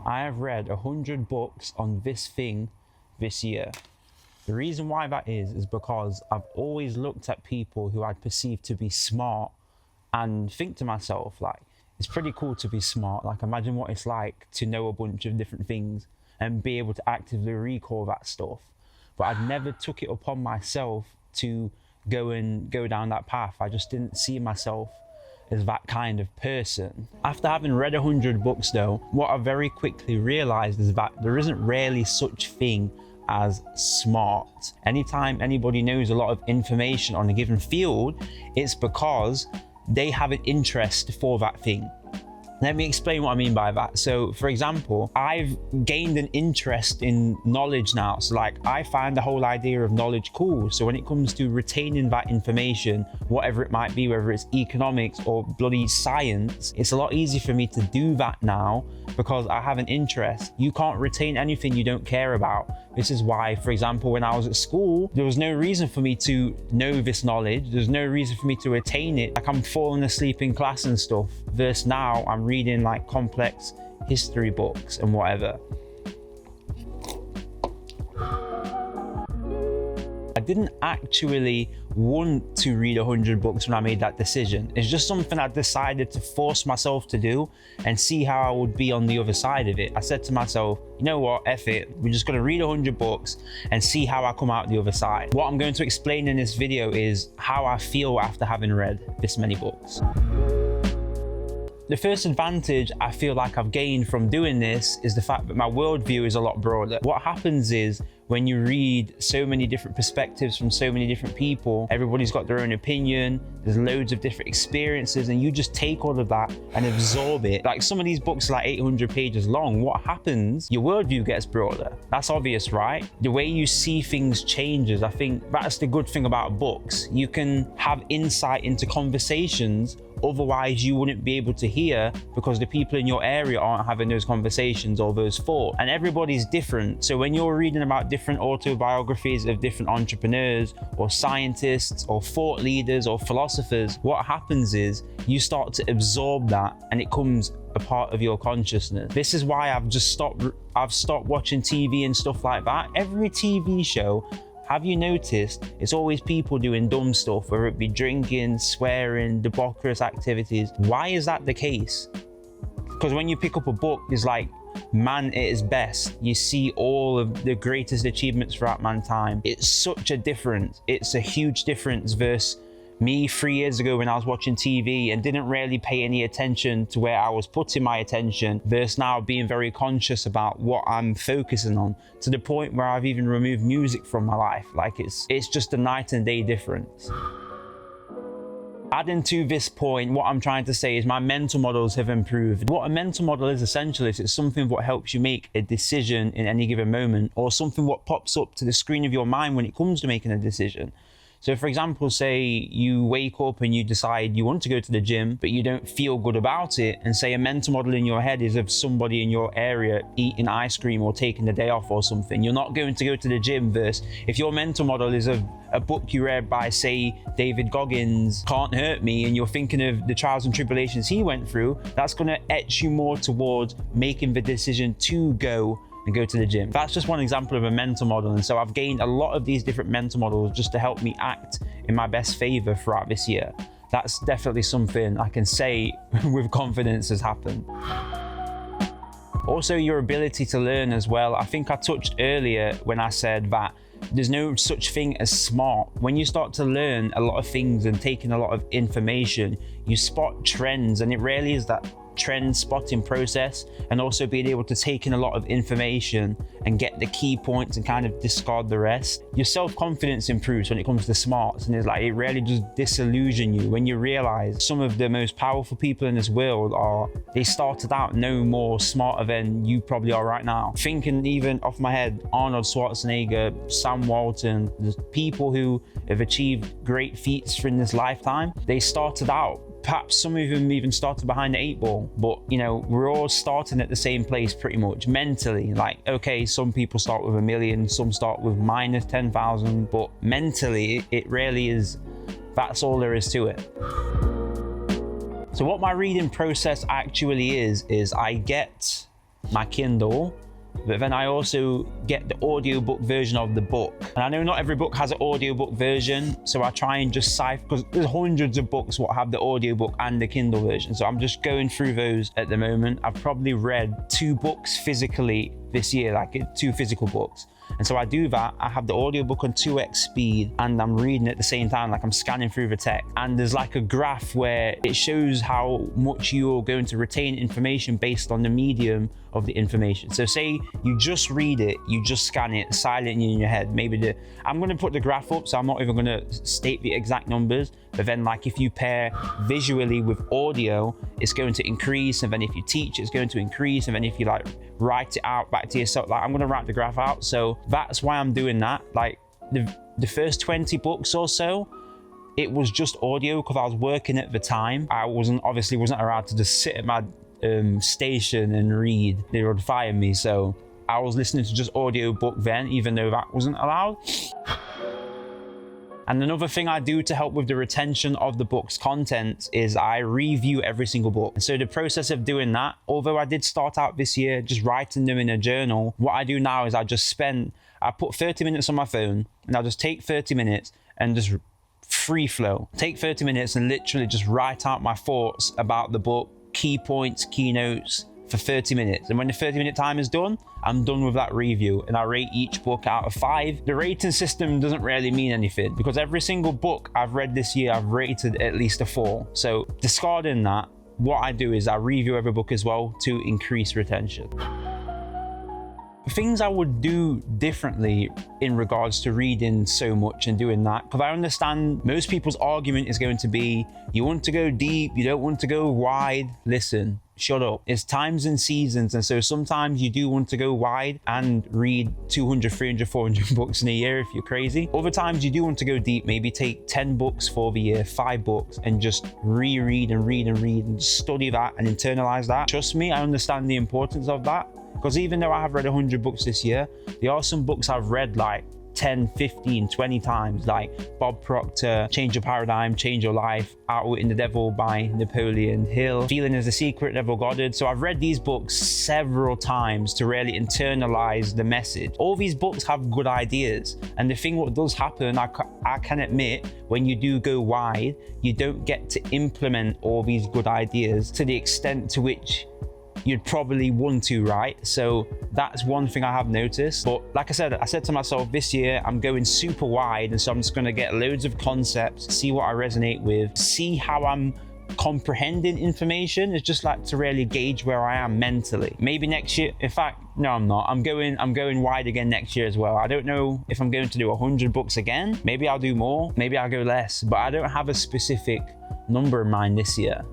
I have read 100 books on this thing this year. The reason why that is because I've always looked at people who I'd perceive to be smart and think to myself, like, it's pretty cool to be smart. Like, imagine what it's like to know a bunch of different things and be able to actively recall that stuff. But I'd never took it upon myself to go down that path. I just didn't see myself as that kind of person. After having read 100 books though, what I very quickly realized is that there isn't really such thing as smart. Anytime anybody knows a lot of information on a given field, it's because they have an interest for that thing. Let me explain what I mean by that. So for example, I've gained an interest in knowledge now. So like, I find the whole idea of knowledge cool. So when it comes to retaining that information, whatever it might be, whether it's economics or bloody science, it's a lot easier for me to do that now because I have an interest. You can't retain anything you don't care about. This is why, for example, when I was at school, there was no reason for me to know this knowledge. There's no reason for me to retain it. Like, I'm falling asleep in class and stuff. Versus now, I'm reading like complex history books and whatever. I didn't actually want to read 100 books when I made that decision. It's just something I decided to force myself to do and see how I would be on the other side of it. I said to myself, you know what, F it. We're just gonna read 100 books and see how I come out the other side. What I'm going to explain in this video is how I feel after having read this many books. The first advantage I feel like I've gained from doing this is the fact that my worldview is a lot broader. What happens is, when you read so many different perspectives from so many different people, everybody's got their own opinion, there's loads of different experiences, and you just take all of that and absorb it. Like, some of these books are like 800 pages long. What happens? Your worldview gets broader. That's obvious, right? The way you see things changes. I think that's the good thing about books. You can have insight into conversations otherwise you wouldn't be able to hear because the people in your area aren't having those conversations or those thoughts. And everybody's different. So when you're reading about different autobiographies of different entrepreneurs or scientists or thought leaders or philosophers, what happens is you start to absorb that and it comes a part of your consciousness. This is why I've stopped watching TV and stuff like that. Every TV show, have you noticed, it's always people doing dumb stuff, whether it be drinking, swearing, debaucherous activities. Why is that the case? Because when you pick up a book, it's like man at its best. You see all of the greatest achievements throughout mankind. It's such a difference. It's a huge difference versus me 3 years ago when I was watching TV and didn't really pay any attention to where I was putting my attention, versus now being very conscious about what I'm focusing on, to the point where I've even removed music from my life. Like, it's just a night and day difference. Adding to this point, what I'm trying to say is my mental models have improved. What a mental model is essentially is it's something what helps you make a decision in any given moment, or something what pops up to the screen of your mind when it comes to making a decision. So for example, say you wake up and you decide you want to go to the gym, but you don't feel good about it, and say a mental model in your head is of somebody in your area eating ice cream or taking the day off or something. You're not going to go to the gym. Versus if your mental model is of a book you read by, say, David Goggins, Can't Hurt Me, and you're thinking of the trials and tribulations he went through, that's going to etch you more towards making the decision to go to the gym. That's just one example of a mental model. And so I've gained a lot of these different mental models just to help me act in my best favor throughout this year. That's definitely something I can say with confidence has happened. Also, your ability to learn as well. I think I touched earlier when I said that there's no such thing as smart. When you start to learn a lot of things and taking a lot of information, you spot trends, and it really is that trend spotting process, and also being able to take in a lot of information and get the key points and kind of discard the rest. Your self-confidence improves when it comes to smarts, and it's like, it really does disillusion you when you realize some of the most powerful people in this world they started out no more smarter than you probably are right now. Thinking even off my head, Arnold Schwarzenegger, Sam Walton, the people who have achieved great feats in this lifetime, they started out, perhaps some of them even started behind the 8 ball, but you know, we're all starting at the same place pretty much mentally. Like, okay, some people start with 1 million, some start with minus 10,000, but mentally it really is, that's all there is to it. So what my reading process actually is I get my Kindle, but then I also get the audiobook version of the book. And I know not every book has an audiobook version, so I try and just cipher, because there's hundreds of books what have the audiobook and the Kindle version. So I'm just going through those at the moment. I've probably read 2 books physically this year, like 2 physical books. And so I do that. I have the audiobook on 2x speed and I'm reading at the same time, like I'm scanning through the text. And there's like a graph where it shows how much you're going to retain information based on the medium of the information. So say you just read it, you just scan it silently in your head. I'm going to put the graph up, so I'm not even going to state the exact numbers. But then like if you pair visually with audio, it's going to increase. And then if you teach, it's going to increase. And then if you like write it out back to yourself, like I'm going to write the graph out. So that's why I'm doing that. Like the first 20 books or so, it was just audio because I was working at the time. I obviously wasn't allowed to just sit at my station and read. They would fire me. So I was listening to just audio book then, even though that wasn't allowed. And another thing I do to help with the retention of the book's content is I review every single book. And so the process of doing that, although I did start out this year just writing them in a journal, what I do now is I put 30 minutes on my phone and I'll just take 30 minutes and just free flow. Take 30 minutes and literally just write out my thoughts about the book, key points, key notes, for 30 minutes. And when the 30-minute time is done, I'm done with that review and I rate each book out of 5. The rating system doesn't really mean anything because every single book I've read this year, I've rated at least a 4. So discarding that, what I do is I review every book as well to increase retention. Things I would do differently in regards to reading so much and doing that, because I understand most people's argument is going to be, you want to go deep, you don't want to go wide. Listen, shut up. It's times and seasons, and so sometimes you do want to go wide and read 200, 300, 400 books in a year if you're crazy. Other times you do want to go deep, maybe take 10 books for the year, 5 books, and just reread and read and read and study that and internalize that. Trust me, I understand the importance of that. Because even though I have read 100 books this year, there are some books I've read like 10, 15, 20 times, like Bob Proctor, Change Your Paradigm, Change Your Life, Outwitting the Devil by Napoleon Hill, Feeling is the Secret, Neville Goddard. So I've read these books several times to really internalize the message. All these books have good ideas. And the thing what does happen, I can admit, when you do go wide, you don't get to implement all these good ideas to the extent to which you'd probably want to, right? So that's one thing I have noticed. But like I said to myself, this year I'm going super wide, and so I'm just going to get loads of concepts, see what I resonate with, see how I'm comprehending information. It's just like to really gauge where I am mentally. Maybe next year, in fact, no, I'm not. I'm going wide again next year as well. I don't know if I'm going to do 100 books again. Maybe I'll do more, maybe I'll go less, but I don't have a specific number in mind this year.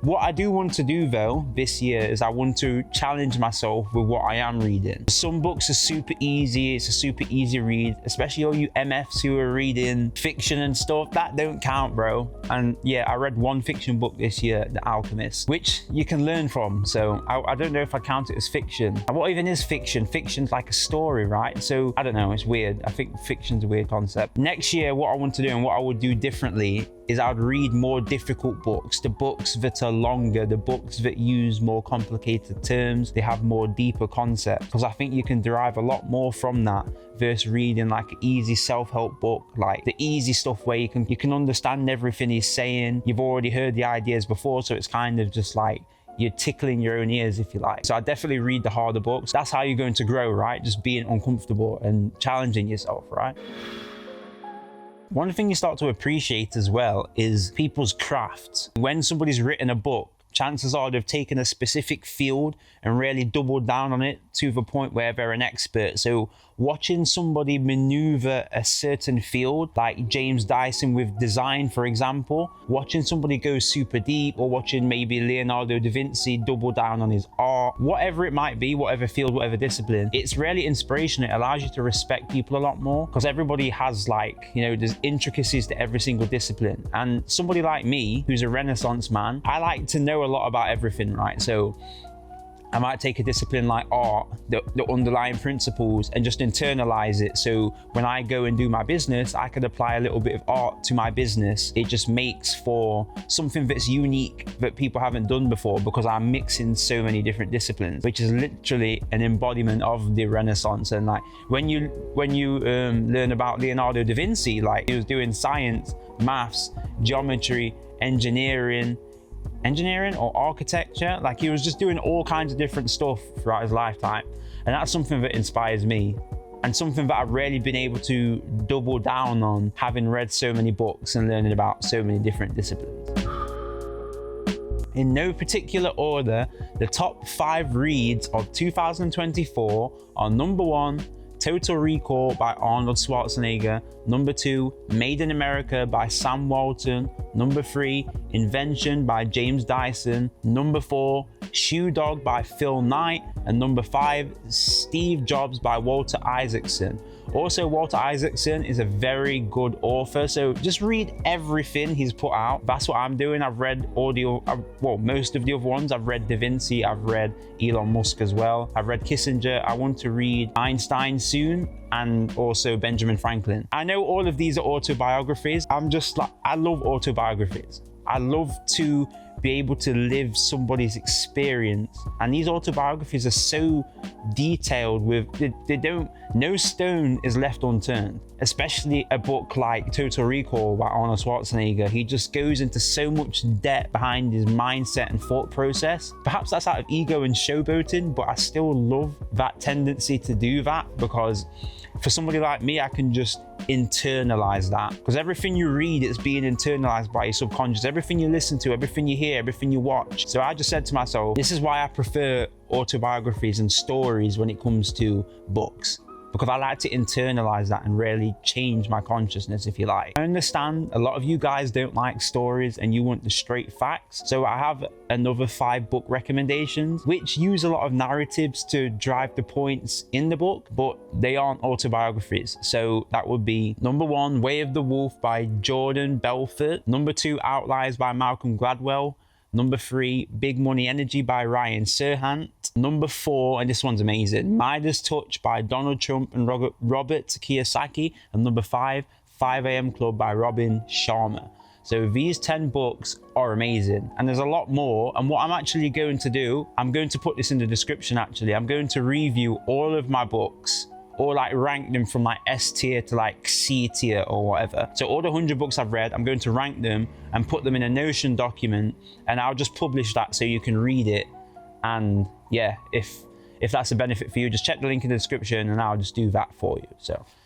What I do want to do though this year is I want to challenge myself with what I am reading. Some books are super easy, it's a super easy read, especially all you MFs who are reading fiction and stuff. That don't count, bro. And yeah, I read 1 fiction book this year, The Alchemist, which you can learn from. So I don't know if I count it as fiction. And what even is fiction? Fiction's like a story, right? So I don't know, it's weird. I think fiction's a weird concept. Next year, what I want to do and what I would do differently is I'd read more difficult books, the books that are longer, the books that use more complicated terms, they have more deeper concepts, because I think you can derive a lot more from that versus reading like an easy self-help book, like the easy stuff where you can understand everything he's saying. You've already heard the ideas before, so it's kind of just like you're tickling your own ears, if you like. So I definitely read the harder books. That's how you're going to grow, right? Just being uncomfortable and challenging yourself, right? One thing you start to appreciate as well is people's crafts. When somebody's written a book, chances are they've taken a specific field and really doubled down on it to the point where they're an expert. So watching somebody maneuver a certain field, like James Dyson with design, for example, watching somebody go super deep, or watching maybe Leonardo da Vinci double down on his art, whatever it might be, whatever field, whatever discipline, it's really inspirational. It allows you to respect people a lot more, because everybody has there's intricacies to every single discipline. And somebody like me, who's a Renaissance man, I like to know a lot about everything, right? So I might take a discipline like art, the underlying principles, and just internalize it. So when I go and do my business, I could apply a little bit of art to my business. It just makes for something that's unique that people haven't done before, because I'm mixing so many different disciplines, which is literally an embodiment of the Renaissance. And like when you learn about Leonardo da Vinci, like he was doing science, maths, geometry, engineering or architecture. Like he was just doing all kinds of different stuff throughout his lifetime. And that's something that inspires me, and something that I've really been able to double down on, having read so many books and learning about so many different disciplines. In no particular order, the top 5 reads of 2024 are: number 1, Total Recall by Arnold Schwarzenegger; number 2, Made in America by Sam Walton; number 3, Invention by James Dyson; number 4, Shoe Dog by Phil Knight; and number 5, Steve Jobs by Walter Isaacson. Also, Walter Isaacson is a very good author, so just read everything he's put out. That's what I'm doing. I've read most of the other ones. I've read Da Vinci, I've read Elon Musk as well, I've read Kissinger. I want to read Einstein soon, and also Benjamin Franklin. I know all of these are autobiographies. I'm just like, I love autobiographies. I love to be able to live somebody's experience, and these autobiographies are so detailed with no stone is left unturned. Especially a book like Total Recall by Arnold Schwarzenegger. He just goes into so much depth behind his mindset and thought process. Perhaps that's out of ego and showboating, but I still love that tendency to do that, because for somebody like me, I can just internalize that, because everything you read is being internalized by your subconscious. Everything you listen to, everything you hear, everything you watch. So I just said to myself, this is why I prefer autobiographies and stories when it comes to books, because I like to internalize that and really change my consciousness, if you like. I understand a lot of you guys don't like stories and you want the straight facts. So I have another 5 book recommendations, which use a lot of narratives to drive the points in the book, but they aren't autobiographies. So that would be: number 1, Way of the Wolf by Jordan Belfort; number 2, Outliers by Malcolm Gladwell; number 3, Big Money Energy by Ryan Serhant; number 4, and this one's amazing, Midas Touch by Donald Trump and Robert Kiyosaki; and number 5, 5 a.m. Club by Robin Sharma. So these 10 books are amazing, and there's a lot more. And what I'm actually going to do, I'm going to put this in the description actually, I'm going to review all of my books, or like rank them from like S tier to like C tier or whatever. So all the 100 books I've read, I'm going to rank them and put them in a Notion document, and I'll just publish that so you can read it. And yeah, if that's a benefit for you, just check the link in the description and I'll just do that for you. So